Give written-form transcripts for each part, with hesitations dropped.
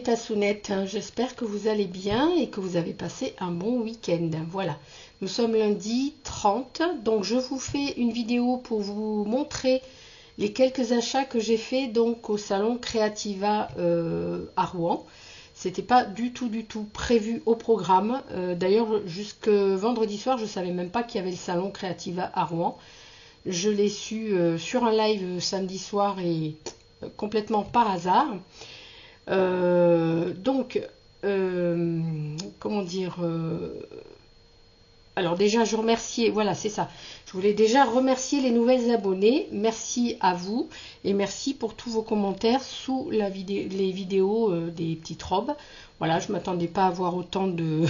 mes tassounettes, j'espère que vous allez bien et que vous avez passé un bon week-end. Voilà, nous sommes lundi 30, donc je vous fais une vidéo pour vous montrer les quelques achats que j'ai fait donc au salon Creativa à Rouen. C'était pas du tout prévu au programme. D'ailleurs, jusque vendredi soir, je savais même pas qu'il y avait le salon Creativa à Rouen. Je l'ai su sur un live samedi soir et complètement par hasard. Comment dire, alors déjà je remerciais, voilà c'est ça, je voulais déjà remercier les nouvelles abonnées, merci à vous et merci pour tous vos commentaires sous les vidéos des petites robes. Voilà, je m'attendais pas à avoir autant de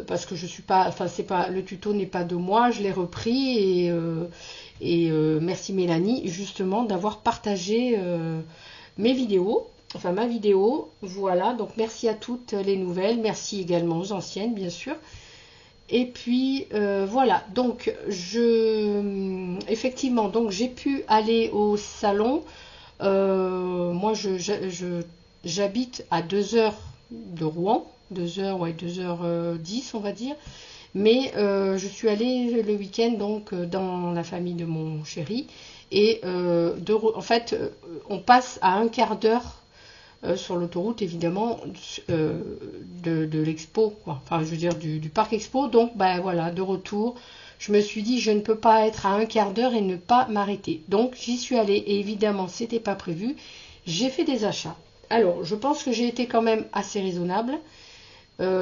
parce que je suis pas, enfin c'est pas, le tuto n'est pas de moi, je l'ai repris et merci Mélanie justement d'avoir partagé mes vidéos, enfin ma vidéo. Voilà, donc merci à toutes les nouvelles, merci également aux anciennes bien sûr. Et puis voilà, donc effectivement, donc j'ai pu aller au salon. Moi j'habite à 2 heures de Rouen, 2 heures, ouais, 2h10 on va dire. Mais je suis allée le week-end donc dans la famille de mon chéri. Et en fait, on passe à un quart d'heure sur l'autoroute évidemment de l'expo, enfin je veux dire du parc expo. Donc ben voilà, de retour, je me suis dit je ne peux pas être à un quart d'heure et ne pas m'arrêter. Donc j'y suis allée et évidemment c'était pas prévu. J'ai fait des achats. Alors je pense que j'ai été quand même assez raisonnable.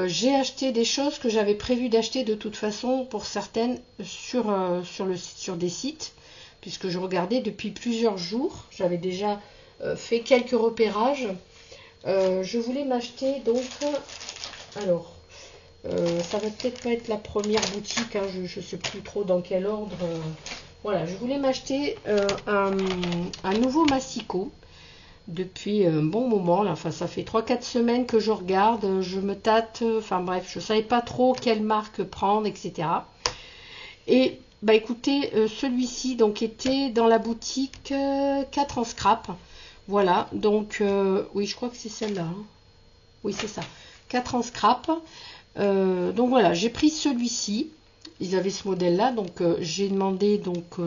J'ai acheté des choses que j'avais prévu d'acheter de toute façon pour certaines sur des sites, puisque je regardais depuis plusieurs jours. J'avais déjà fait quelques repérages. Je voulais m'acheter donc, alors ça va peut-être pas être la première boutique, hein, je ne sais plus trop dans quel ordre. Voilà, je voulais m'acheter un nouveau massicot depuis un bon moment là. Enfin ça fait 3-4 semaines que je regarde, je me tâte, enfin bref, je savais pas trop quelle marque prendre, etc. Et bah écoutez, celui-ci donc était dans la boutique 4 en scrap. Voilà, donc oui, je crois que c'est celle-là, hein. Oui, c'est ça, 4 en scrap. Donc voilà, j'ai pris celui-ci. Ils avaient ce modèle-là, donc j'ai demandé donc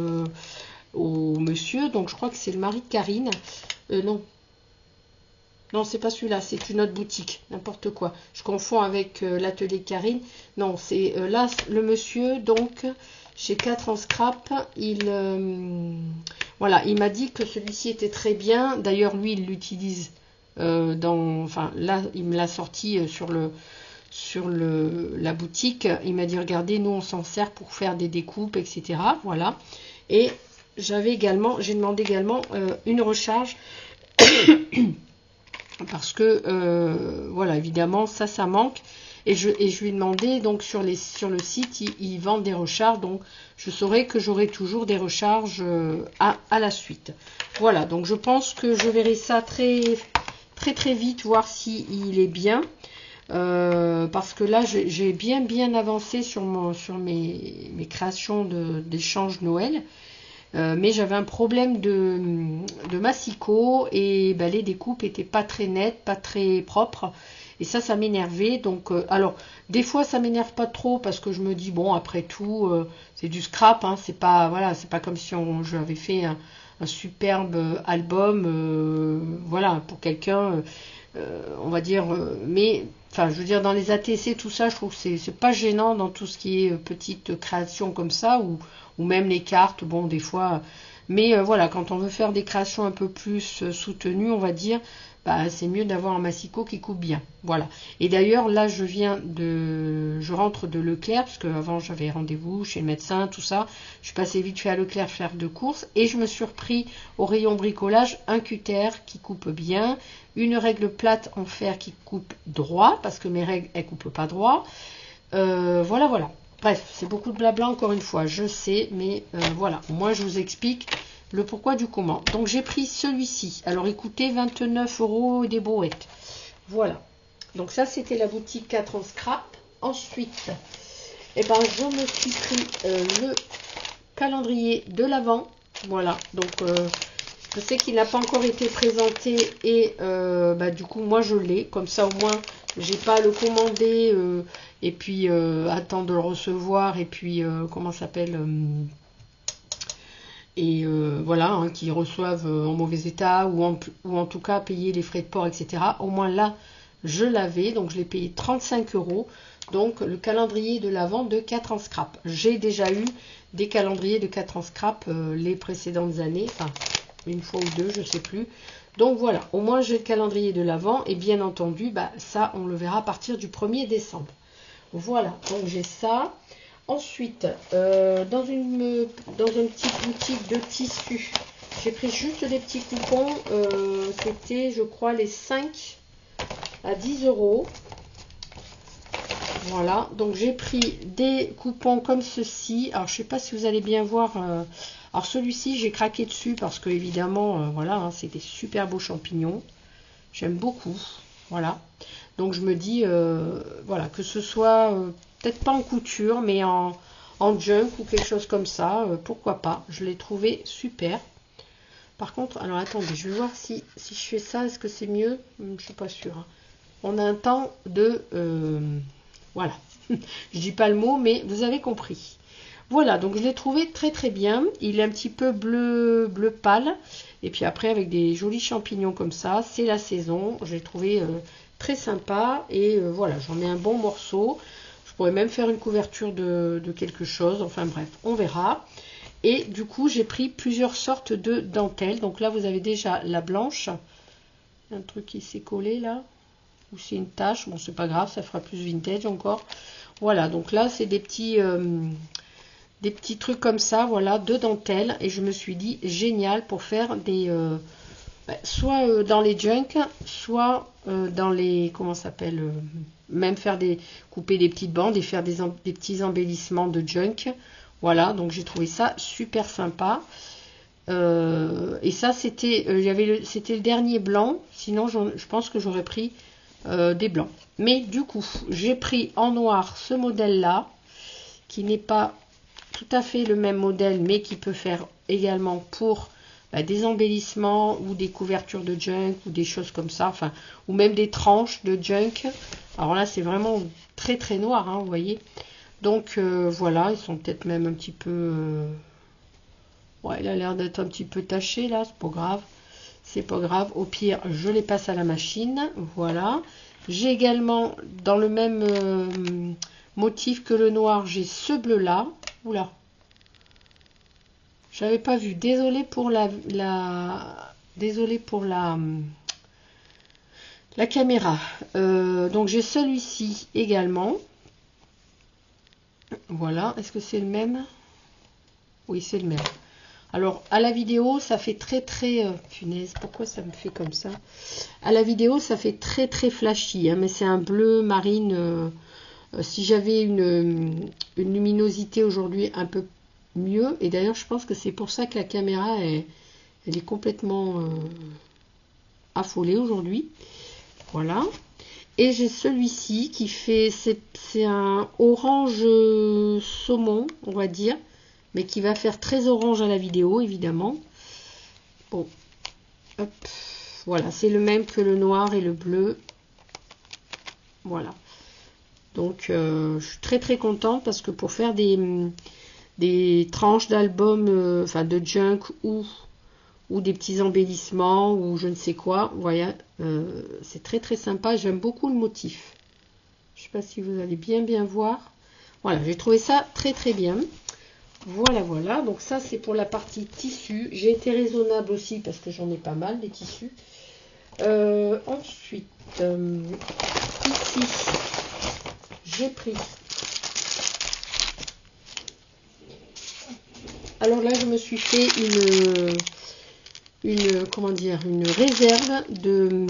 au monsieur, donc je crois que c'est le mari de Karine. Non, c'est pas celui-là, c'est une autre boutique, n'importe quoi. Je confonds avec l'atelier Karine. Non, c'est là, le monsieur, donc, chez 4 en scrap, voilà, il m'a dit que celui-ci était très bien. D'ailleurs, lui, il l'utilise enfin, là, il me l'a sorti sur la boutique. Il m'a dit, regardez, nous, on s'en sert pour faire des découpes, etc. Voilà. Et j'ai demandé également une recharge. Parce que voilà, évidemment ça manque et je lui ai demandé, donc sur le site ils vendent des recharges, donc je saurai que j'aurai toujours des recharges à la suite. Voilà, donc je pense que je verrai ça très vite, voir si il est bien, parce que là j'ai bien avancé sur mes créations d'échange Noël. Mais j'avais un problème de massicot et ben, les découpes n'étaient pas très nettes, pas très propres. Et ça m'énervait. Donc, alors, des fois, ça m'énerve pas trop parce que je me dis, bon, après tout, c'est du scrap. Hein, c'est pas, voilà, c'est pas comme si j'avais fait un superbe album, voilà, pour quelqu'un, on va dire. Mais, enfin, je veux dire, dans les ATC, tout ça, je trouve que c'est pas gênant dans tout ce qui est petite création comme ça ou même les cartes, bon, des fois. Mais voilà, quand on veut faire des créations un peu plus soutenues, on va dire, bah, c'est mieux d'avoir un massicot qui coupe bien. Voilà. Et d'ailleurs, là, je rentre de Leclerc, parce qu'avant, j'avais rendez-vous chez le médecin, tout ça. Je suis passée vite fait à Leclerc faire 2 courses, et je me suis repris au rayon bricolage un cutter qui coupe bien, une règle plate en fer qui coupe droit, parce que mes règles, elles coupent pas droit. Voilà. Bref, c'est beaucoup de blabla encore une fois, je sais, mais voilà, moi je vous explique le pourquoi du comment. Donc j'ai pris celui-ci, alors il coûtait 29 € et des brouettes. Voilà, donc ça c'était la boutique 4 en scrap. Ensuite, eh ben, je me suis pris le calendrier de l'Avent. Voilà, donc Je sais qu'il n'a pas encore été présenté et du coup moi je l'ai. Comme ça au moins j'ai pas à le commander et puis attendre de le recevoir et puis comment ça s'appelle voilà, hein, qu'ils reçoivent en mauvais état ou en tout cas payer les frais de port, etc. Au moins là, je l'avais, donc je l'ai payé 35 €. Donc le calendrier de l'Avent de 4 en scrap. J'ai déjà eu des calendriers de 4 en scrap les précédentes années, enfin une fois ou deux, je ne sais plus. Donc voilà, au moins j'ai le calendrier de l'Avent et bien entendu, ça on le verra à partir du 1er décembre. Voilà, donc j'ai ça. Ensuite, dans une petite boutique de tissus, j'ai pris juste des petits coupons. C'était, je crois, les 5 à 10 €. Voilà, donc j'ai pris des coupons comme ceci. Alors, je ne sais pas si vous allez bien voir. Alors, celui-ci, j'ai craqué dessus parce que, évidemment, voilà, hein, c'est des super beaux champignons. J'aime beaucoup. Voilà. Donc, je me dis, voilà, que ce soit peut-être pas en couture, mais en junk ou quelque chose comme ça, pourquoi pas. Je l'ai trouvé super. Par contre, alors attendez, je vais voir si je fais ça, est-ce que c'est mieux? Je suis pas sûre. Hein. On a un temps de... voilà. Je dis pas le mot, mais vous avez compris. Voilà, donc je l'ai trouvé très très bien. Il est un petit peu bleu pâle. Et puis après, avec des jolis champignons comme ça, c'est la saison. Je l'ai trouvé très sympa. Et voilà, j'en ai un bon morceau. Je pourrais même faire une couverture de quelque chose. Enfin bref, on verra. Et du coup, j'ai pris plusieurs sortes de dentelles. Donc là, vous avez déjà la blanche. Un truc qui s'est collé là. Ou c'est une tache. Bon, c'est pas grave, ça fera plus vintage encore. Voilà, donc là, c'est des petits trucs comme ça, voilà, de dentelle. Et je me suis dit, génial pour faire des... soit dans les junk, soit dans les... Comment ça s'appelle même faire couper des petites bandes et faire des petits embellissements de junk. Voilà, donc j'ai trouvé ça super sympa. Et ça, c'était c'était le dernier blanc. Sinon, je pense que j'aurais pris des blancs. Mais du coup, j'ai pris en noir ce modèle-là, qui n'est pas tout à fait le même modèle, mais qui peut faire également pour des embellissements ou des couvertures de junk ou des choses comme ça, enfin, ou même des tranches de junk. Alors là, c'est vraiment très très noir, hein, vous voyez. Donc voilà, ils sont peut-être même un petit peu... ouais, il a l'air d'être un petit peu taché là, c'est pas grave. C'est pas grave, au pire, je les passe à la machine. Voilà. J'ai également, dans le même motif que le noir, j'ai ce bleu là. Oula. J'avais pas vu. Désolée pour désolée pour la caméra. Donc j'ai celui-ci également. Voilà. Est-ce que c'est le même? Oui, c'est le même. Alors, à la vidéo, ça fait très, très... punaise, pourquoi ça me fait comme ça? À la vidéo, ça fait très, très flashy, hein, mais c'est un bleu marine. Si j'avais une luminosité aujourd'hui un peu mieux, et d'ailleurs, je pense que c'est pour ça que la caméra, elle est complètement affolée aujourd'hui. Voilà. Et j'ai celui-ci qui fait... C'est un orange saumon, on va dire. Mais qui va faire très orange à la vidéo, évidemment. Bon, hop, voilà, c'est le même que le noir et le bleu. Voilà. Donc, je suis très très contente parce que pour faire des tranches d'albums, enfin de junk ou des petits embellissements ou je ne sais quoi, vous voyez, c'est très très sympa. J'aime beaucoup le motif. Je ne sais pas si vous allez bien voir. Voilà, j'ai trouvé ça très très bien. Voilà, voilà. Donc ça, c'est pour la partie tissu. J'ai été raisonnable aussi parce que j'en ai pas mal, des tissus. Ensuite, ici, j'ai pris... Alors là, je me suis fait comment dire, une réserve de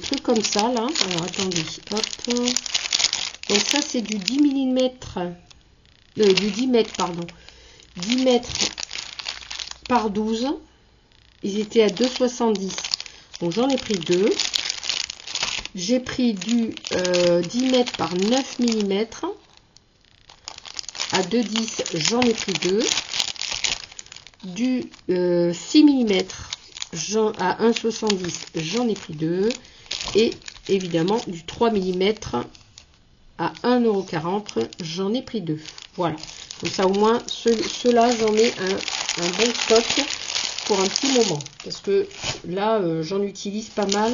trucs comme ça, là. Alors, attendez. Hop. Donc ça, c'est du 10 mm, du 10 mètres, pardon. 10 mètres par 12. Ils étaient à 2,70. Donc j'en ai pris deux. J'ai pris du 10 mètres par 9 mm. À 2,10, j'en ai pris deux. Du 6 mm à 1,70, j'en ai pris 2. Et évidemment, du 3 mm à 1,40 €, j'en ai pris 2. Voilà. Donc ça, au moins, ceux-là, j'en ai un bon stock pour un petit moment. Parce que là, j'en utilise pas mal.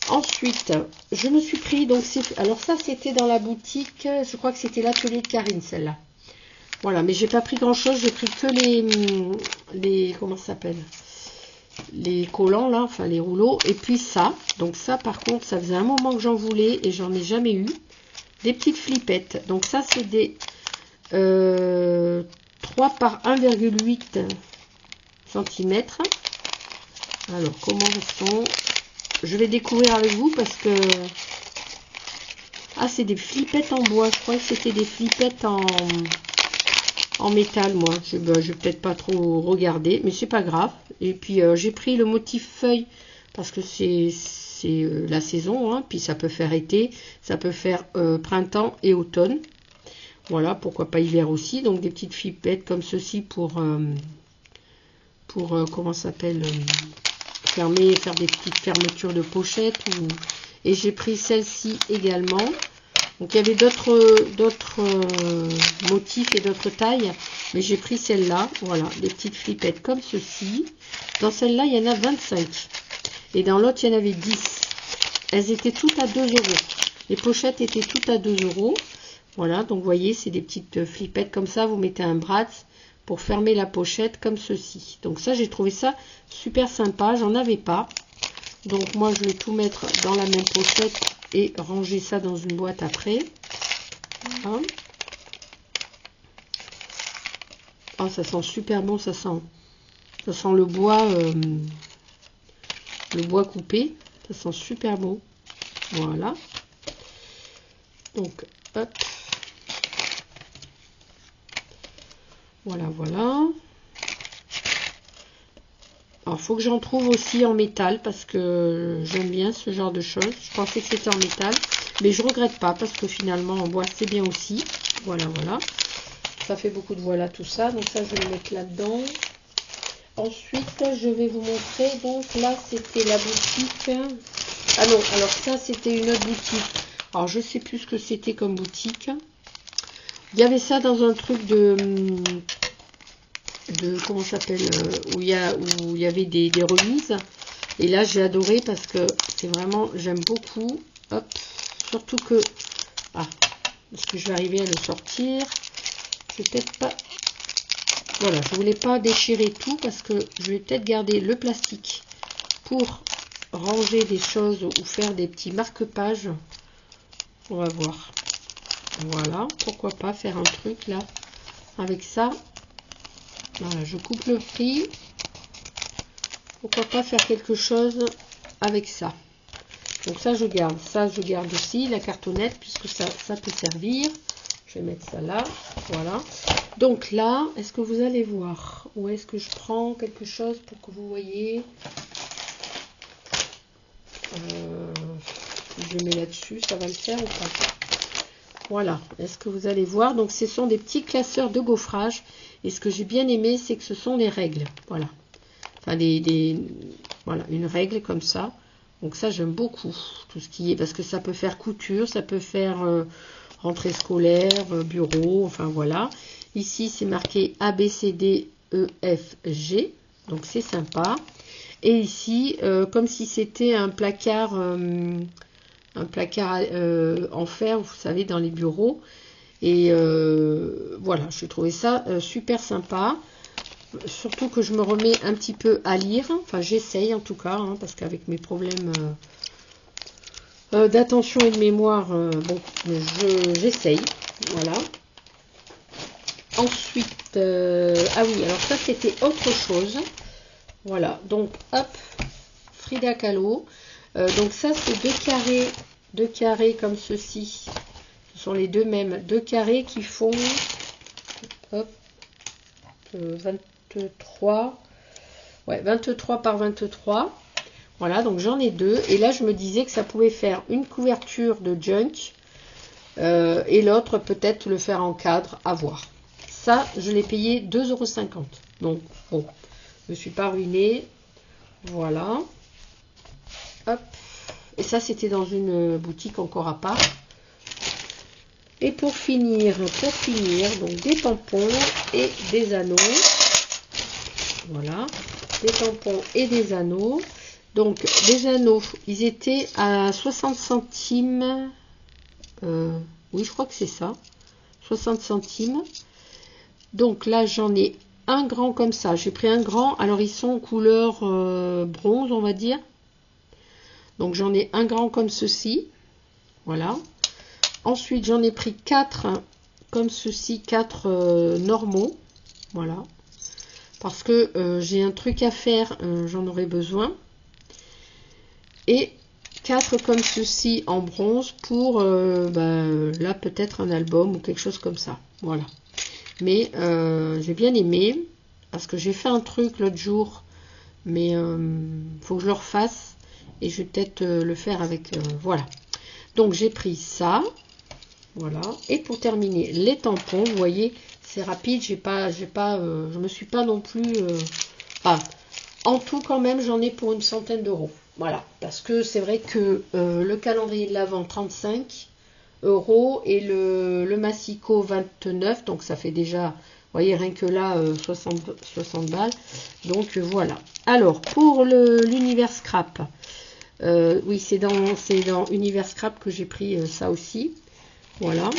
Ensuite, je me suis pris, donc alors ça, c'était dans la boutique, je crois que c'était l'atelier de Karine, celle-là. Voilà, mais j'ai pas pris grand-chose, j'ai pris que les comment ça s'appelle, les collants là, enfin les rouleaux, et puis ça. Donc ça, par contre, ça faisait un moment que j'en voulais et j'en ai jamais eu. Des petites flippettes. Donc ça, c'est des 3 par 1,8 cm. Alors, comment elles sont? Je vais découvrir avec vous parce que... Ah, c'est des flippettes en bois. Je crois que c'était des flippettes en métal, moi. Je vais peut-être pas trop regarder, mais c'est pas grave. Et puis, j'ai pris le motif feuille parce que c'est la saison. Hein. Puis, ça peut faire été, ça peut faire printemps et automne. Voilà, pourquoi pas hiver aussi. Donc, des petites flippettes comme ceci pour comment ça s'appelle, faire des petites fermetures de pochettes. Et j'ai pris celle-ci également. Donc il y avait d'autres motifs et d'autres tailles, mais j'ai pris celle-là. Voilà, des petites flippettes comme ceci. Dans celle-là, il y en a 25. Et dans l'autre, il y en avait 10. Elles étaient toutes à 2 €. Les pochettes étaient toutes à 2 €. Voilà, donc vous voyez, c'est des petites flippettes comme ça. Vous mettez un bras pour fermer la pochette comme ceci. Donc ça, j'ai trouvé ça super sympa. J'en avais pas. Donc moi, je vais tout mettre dans la même pochette et ranger ça dans une boîte après. Voilà. Oh, ça sent super bon. Ça sent le bois coupé. Ça sent super bon. Voilà. Donc, hop. Voilà, voilà. Alors, il faut que j'en trouve aussi en métal parce que j'aime bien ce genre de choses. Je pensais que c'était en métal, mais je regrette pas parce que finalement en bois c'est bien aussi. Voilà, voilà. Ça fait beaucoup de voilà tout ça. Donc ça, je vais le mettre là-dedans. Ensuite, je vais vous montrer. Donc là, c'était la boutique. Ah non, alors ça, c'était une autre boutique. Alors, je sais plus ce que c'était comme boutique. Il y avait ça dans un truc de comment ça s'appelle, où il y avait des remises. Et là, j'ai adoré parce que c'est vraiment, j'aime beaucoup. Hop, surtout que, est-ce que je vais arriver à le sortir? Je vais peut-être pas. Voilà, je voulais pas déchirer tout parce que je vais peut-être garder le plastique pour ranger des choses ou faire des petits marque-pages. On va voir. Voilà, pourquoi pas faire un truc là avec ça. Voilà, je coupe le prix. Pourquoi pas faire quelque chose avec ça. Donc ça, je garde. Ça, je garde aussi la cartonnette puisque ça peut servir. Je vais mettre ça là. Voilà. Donc là, est-ce que vous allez voir? Ou est-ce que je prends quelque chose pour que vous voyez? Je mets là-dessus, ça va le faire ou pas? Voilà. Est-ce que vous allez voir? Donc ce sont des petits classeurs de gaufrage. Et ce que j'ai bien aimé, c'est que ce sont des règles. Voilà. Enfin, voilà, une règle comme ça. Donc ça, j'aime beaucoup. Tout ce qui est... Parce que ça peut faire couture, ça peut faire rentrée scolaire, bureau, enfin voilà. Ici, c'est marqué A, B, C, D, E, F, G. Donc c'est sympa. Et ici, comme si c'était un placard en fer, vous savez, dans les bureaux. Et voilà, j'ai trouvé ça super sympa. Surtout que je me remets un petit peu à lire. Enfin, j'essaye en tout cas, hein, parce qu'avec mes problèmes d'attention et de mémoire, bon, j'essaye. Voilà. Ensuite, ah oui, alors ça c'était autre chose. Voilà, donc hop, Frida Kahlo. Donc ça c'est deux carrés comme ceci. Ce sont les deux mêmes, deux carrés qui font hop, 23, ouais, 23 par 23. Voilà, donc j'en ai deux. Et là, je me disais que ça pouvait faire une couverture de junk et l'autre peut-être le faire en cadre, à voir. Ça, je l'ai payé 2,50 €. Donc, bon, je ne me suis pas ruinée. Voilà. Hop. Et ça, c'était dans une boutique encore à part. Et pour finir, donc des tampons et des anneaux. Voilà. Des tampons et des anneaux. Donc, les anneaux, ils étaient à 60 centimes. Oui, je crois que c'est ça. 60 centimes. Donc là, j'en ai un grand comme ça. J'ai pris un grand. Alors, ils sont couleur bronze, on va dire. Donc, j'en ai un grand comme ceci. Voilà. Ensuite, j'en ai pris 4 comme ceci. 4 normaux. Voilà. Parce que j'ai un truc à faire. J'en aurai besoin. Et 4 comme ceci en bronze pour là peut-être un album ou quelque chose comme ça. Voilà. Mais j'ai bien aimé parce que j'ai fait un truc l'autre jour, mais faut que je le refasse et je vais peut-être le faire avec voilà. Donc j'ai pris ça, voilà. Et pour terminer les tampons, vous voyez, c'est rapide. Je me suis pas non plus. En tout quand même, j'en ai pour une centaine d'euros. Voilà, parce que c'est vrai que le calendrier de l'Avent 35 € et le Massico 29, donc ça fait déjà, vous voyez, rien que là 60 balles. Donc voilà. Alors pour l'univers scrap, oui, c'est dans univers scrap que j'ai pris ça aussi. Voilà.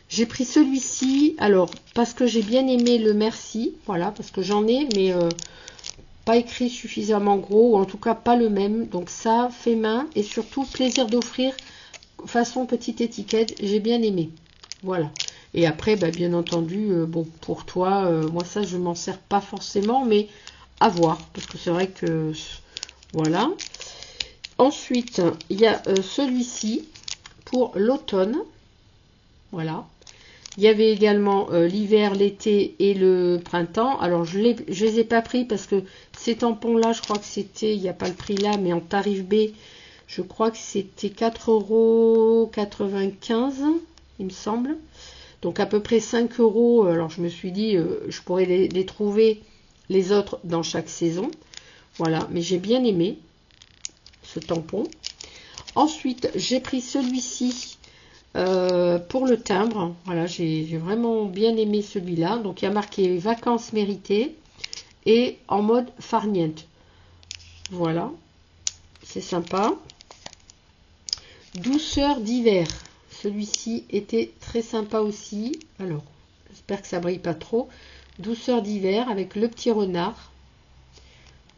J'ai pris celui-ci, alors parce que j'ai bien aimé le merci, voilà, parce que j'en ai, mais pas écrit suffisamment gros, ou en tout cas pas le même. Donc ça, fait main, et surtout plaisir d'offrir, façon petite étiquette, j'ai bien aimé. Voilà. Et après, bien entendu, bon, pour toi, moi ça, je m'en sers pas forcément, mais à voir, parce que c'est vrai que, voilà. Ensuite, il y a celui-ci, pour l'automne, voilà. Il y avait également l'hiver, l'été et le printemps. Alors, je les ai pas pris parce que ces tampons-là, je crois que c'était, il n'y a pas le prix là, mais en tarif B, je crois que c'était 4,95 €, il me semble. Donc, à peu près 5 €. Alors, je me suis dit, je pourrais les trouver, les autres, dans chaque saison. Voilà, mais j'ai bien aimé ce tampon. Ensuite, j'ai pris celui-ci. Pour le timbre, voilà, j'ai vraiment bien aimé celui-là. Donc il y a marqué vacances méritées et en mode farniente. Voilà, c'est sympa. Douceur d'hiver, celui-ci était très sympa aussi. Alors, j'espère que ça brille pas trop. Douceur d'hiver avec le petit renard.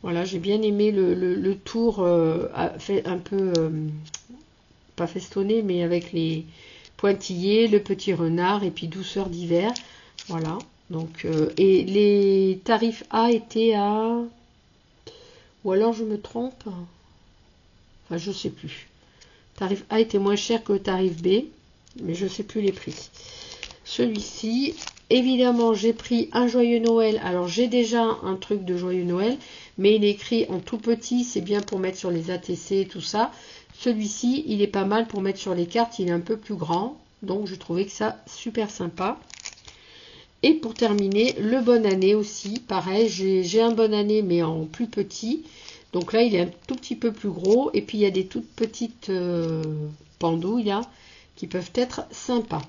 Voilà, j'ai bien aimé le tour fait un peu pas festonné, mais avec les pointillés, le petit renard et puis douceur d'hiver. Voilà. Donc et les tarifs A étaient à, ou alors je me trompe, enfin je sais plus. Tarif A était moins cher que le tarif B, mais je sais plus les prix. Celui-ci, évidemment, j'ai pris un joyeux Noël. Alors j'ai déjà un truc de joyeux Noël, mais il est écrit en tout petit, c'est bien pour mettre sur les ATC, tout ça. Celui-ci, il est pas mal pour mettre sur les cartes, il est un peu plus grand. Donc, je trouvais que ça super sympa. Et pour terminer, le bonne année aussi. Pareil, j'ai un bonne année, mais en plus petit. Donc là, il est un tout petit peu plus gros. Et puis, il y a des toutes petites pendouilles là, qui peuvent être sympas.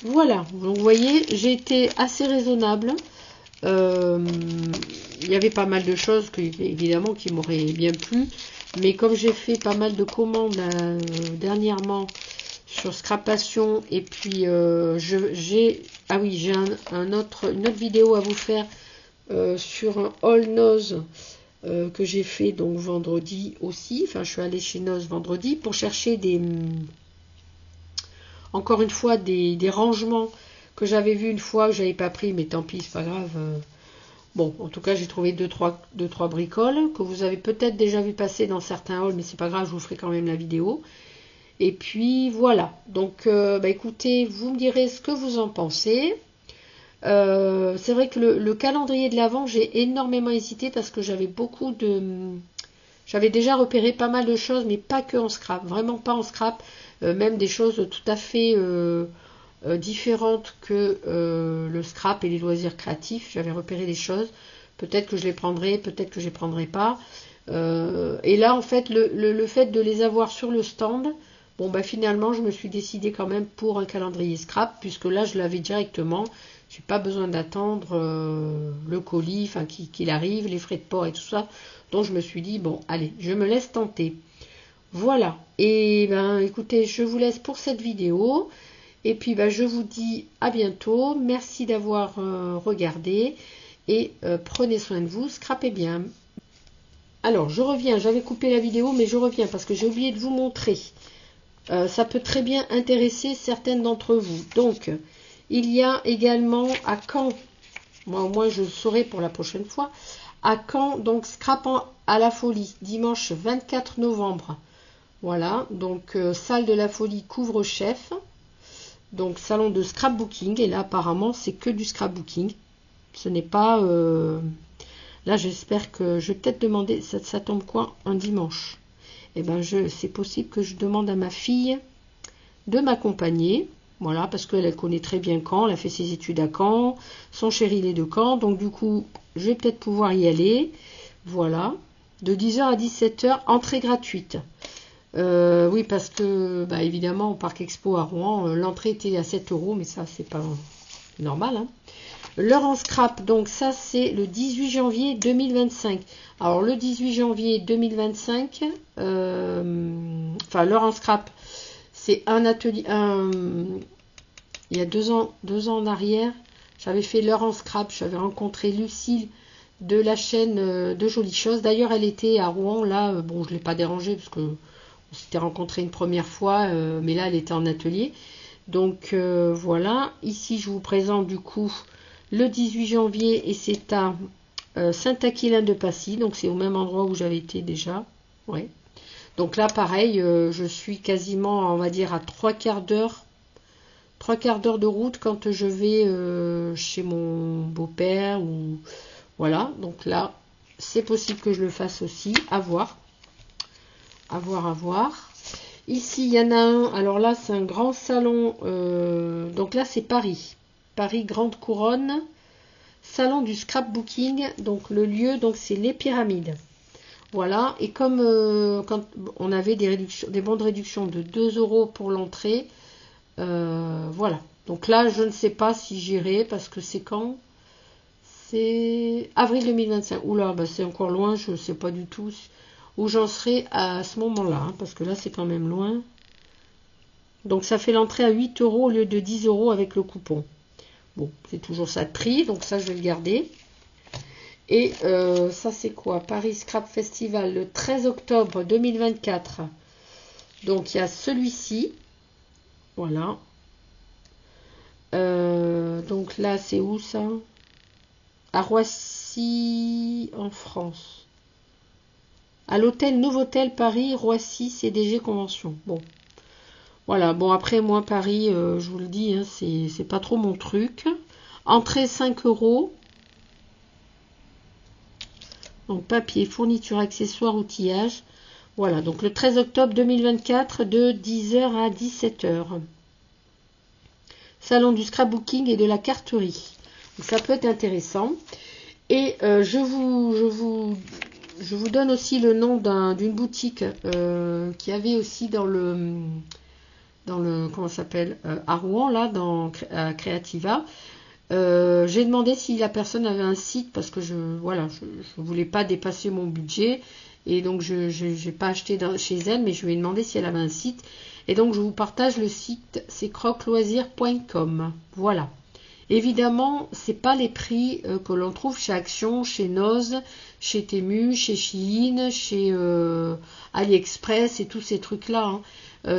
Voilà. Donc, vous voyez, j'ai été assez raisonnable. Il y avait pas mal de choses, évidemment, qui m'auraient bien plu. Mais comme j'ai fait pas mal de commandes dernièrement sur Scrapation, et puis j'ai une autre vidéo à vous faire sur un haul Nose que j'ai fait donc vendredi aussi. Enfin, je suis allée chez Nose vendredi pour chercher encore une fois des rangements que j'avais vu une fois, que j'avais pas pris, mais tant pis, c'est pas grave. Bon, en tout cas, j'ai trouvé deux, trois bricoles que vous avez peut-être déjà vu passer dans certains hauls, mais c'est pas grave, je vous ferai quand même la vidéo. Et puis, voilà. Donc, écoutez, vous me direz ce que vous en pensez. C'est vrai que le calendrier de l'Avent, j'ai énormément hésité parce que j'avais j'avais déjà repéré pas mal de choses, mais pas que en scrap. Vraiment pas en scrap. Même des choses tout à fait différentes que le scrap et les loisirs créatifs. J'avais repéré des choses. Peut-être que je les prendrai, peut-être que je les prendrai pas. Et là, en fait, le fait de les avoir sur le stand, bon, bah finalement, je me suis décidée quand même pour un calendrier scrap, puisque là, je l'avais directement. J'ai pas besoin d'attendre le colis, enfin qu'il arrive, les frais de port et tout ça. Donc, je me suis dit, bon, allez, je me laisse tenter. Voilà. Et ben, écoutez, je vous laisse pour cette vidéo. Et puis, ben, je vous dis à bientôt. Merci d'avoir regardé. Et prenez soin de vous, scrapez bien. Alors, je reviens, j'avais coupé la vidéo, mais je reviens parce que j'ai oublié de vous montrer. Ça peut très bien intéresser certaines d'entre vous. Donc, il y a également à Caen, moi au moins je le saurai pour la prochaine fois, à Caen, donc scrapant à la folie, dimanche 24 novembre. Voilà, donc salle de la folie couvre-chef. Donc, salon de scrapbooking. Et là, apparemment, c'est que du scrapbooking. Ce n'est pas... Là, j'espère que... Je vais peut-être demander... Ça tombe quoi? Un dimanche. Eh bien, c'est possible que je demande à ma fille de m'accompagner. Voilà, parce qu'elle connaît très bien Caen. Elle a fait ses études à Caen. Son chéri, il est de Caen. Donc, du coup, je vais peut-être pouvoir y aller. Voilà. De 10h à 17h, entrée gratuite. Oui, parce que, bah, évidemment, au Parc Expo à Rouen, l'entrée était à 7 €. Mais ça, c'est pas normal, hein. L'heure en scrap, donc ça c'est le 18 janvier 2025. Alors le 18 janvier 2025, enfin l'heure en scrap, c'est un atelier, il y a 2 ans en arrière, j'avais fait l'heure en scrap, j'avais rencontré Lucille de la chaîne de Jolies Choses. D'ailleurs elle était à Rouen, là, bon je ne l'ai pas dérangée parce que on s'était rencontré une première fois, mais là elle était en atelier. Donc voilà, ici je vous présente du coup le 18 janvier et c'est à Saint-Aquilin-de-Pacy, donc c'est au même endroit où j'avais été déjà. Ouais. Donc là pareil, je suis quasiment, on va dire, à 3/4 d'heure de route quand je vais chez mon beau-père ou voilà. Donc là, c'est possible que je le fasse aussi, à voir. À voir. Ici, il y en a un, alors là, c'est un grand salon, donc là, c'est Paris. Paris Grande Couronne, salon du scrapbooking, donc le lieu, donc c'est les Pyramides. Voilà, et comme quand on avait des bons de réduction de 2 € pour l'entrée, voilà. Donc là, je ne sais pas si j'irai, parce que c'est quand? C'est avril 2025. Oula, bah c'est encore loin, je ne sais pas du tout où j'en serai à ce moment-là, hein, parce que là, c'est quand même loin. Donc ça fait l'entrée à 8 € au lieu de 10 € avec le coupon. Bon, c'est toujours ça de prix, donc ça, je vais le garder. Et ça, c'est quoi? Paris Scrap Festival, le 13 octobre 2024. Donc, il y a celui-ci. Voilà. Donc là, c'est où ça? À Roissy, en France. À l'hôtel Novotel Paris, Roissy, CDG Convention. Bon. Voilà. Bon, après, moi, Paris, je vous le dis, hein, c'est pas trop mon truc. Entrée 5 €. Donc, papier, fourniture, accessoires, outillage. Voilà, donc le 13 octobre 2024 de 10h à 17h. Salon du scrapbooking et de la carterie. Donc, ça peut être intéressant. Et je vous donne aussi le nom d'une boutique qui avait aussi dans le comment ça s'appelle, à Rouen, là, à Creativa. J'ai demandé si la personne avait un site parce que je voulais pas dépasser mon budget et donc je n'ai pas acheté chez elle, mais je lui ai demandé si elle avait un site et donc je vous partage le site, c'est croqueloisir.com. Voilà. Évidemment, c'est pas les prix que l'on trouve chez Action, chez Noz, chez Temu, chez Shein, chez AliExpress et tous ces trucs-là, hein.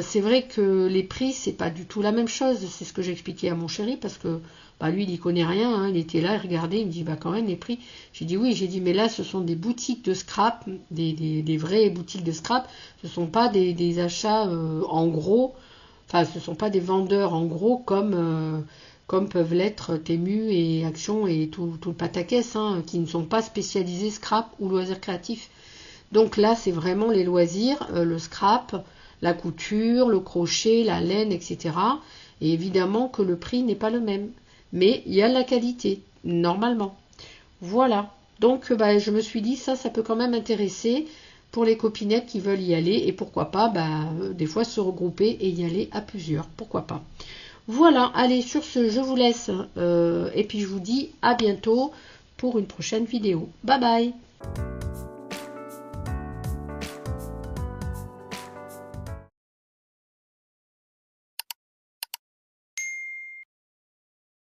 C'est vrai que les prix, c'est pas du tout la même chose. C'est ce que j'expliquais à mon chéri parce que bah, lui, il n'y connaît rien, hein. Il était là, il regardait, il me dit bah quand même les prix. J'ai dit oui, j'ai dit mais là, ce sont des boutiques de scrap, des vraies boutiques de scrap. Ce ne sont pas des achats en gros. Enfin, ce ne sont pas des vendeurs en gros comme peuvent l'être Temu et Action et tout le pataquès, hein, qui ne sont pas spécialisés scrap ou loisirs créatifs. Donc là, c'est vraiment les loisirs, le scrap, la couture, le crochet, la laine, etc. Et évidemment que le prix n'est pas le même. Mais il y a la qualité, normalement. Voilà. Donc, bah, je me suis dit, ça peut quand même intéresser pour les copinettes qui veulent y aller. Et pourquoi pas, bah, des fois, se regrouper et y aller à plusieurs. Pourquoi pas. Voilà. Allez, sur ce, je vous laisse. Et puis, je vous dis à bientôt pour une prochaine vidéo. Bye bye.